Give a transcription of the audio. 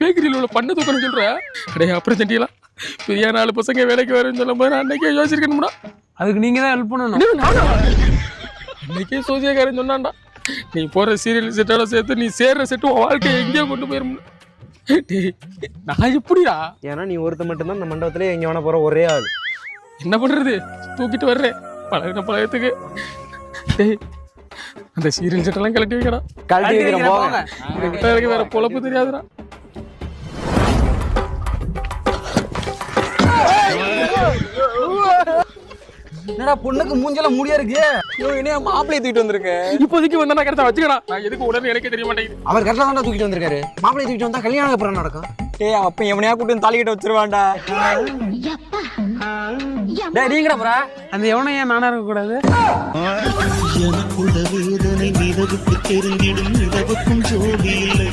பேக்கரியில் உள்ள பண்ண தூக்கணும் சொல்ற அடே அப்புறம் செண்டியலாம் பெரிய 4 பசங்க வேலைக்கு வரேன்னு சொல்லும் போது நான் அன்னைக்கே யோசிச்சிருக்கணும்டா. அதுக்கு நீங்க தான் ஹெல்ப் பண்ணணும். அன்னைக்கே சோசியக்காரன் சொன்னான்டா, நீ போற சீரியல் செட்டோட சேர்த்து நீ சேர்ற செட்டு உன் வாழ்க்கையை எங்கேயோ கொண்டு போயிரும். நான் எப்படியா? ஏன்னா நீ ஒருத்த மட்டும்தான் இந்த மண்டபத்திலே எங்க வேணா போற ஒரே ஆள். என்ன பண்றது, தூக்கிட்டு வர்றேன் பழகத்துக்கு. டேய் அந்த சீரியல் செட்டெல்லாம் கழட்டி வைக்கடா. கழட்டி வைக்கிறேன் போங்க. எனக்கு வேற பொழப்பு தெரியாதுடா. என்னடா பொண்ணுக்கு மூஞ்செல்லாம் முடியா இருக்கு. என்ன மாப்பிள்ளையை தூக்கிட்டு வந்திருக்கேன். இப்போதைக்கு வந்தா நான் கரெக்டா வச்சுக்கடா. நான் எதுக்கு உடனே எனக்கே தெரிய மாட்டேங்குது. அவர் கரெக்டா தான் தூக்கிட்டு வந்திருக்காரு. மாப்பிள்ளையை தூக்கிட்டு வந்தா கல்யாணம் அப்புறம் நடக்கும். டேய் அப்ப எவனையா கூட்டி தாலிக்கிட்ட வச்சிருவான்டா. டேய் நீங்கடா போறா. அந்த எவனையா நானா இருக்க கூடாது. எனக்குள்ள வேதனை நிலவுக்கு தெரிந்திடும் நிலவுக்கும் ஜோடி இல்லை.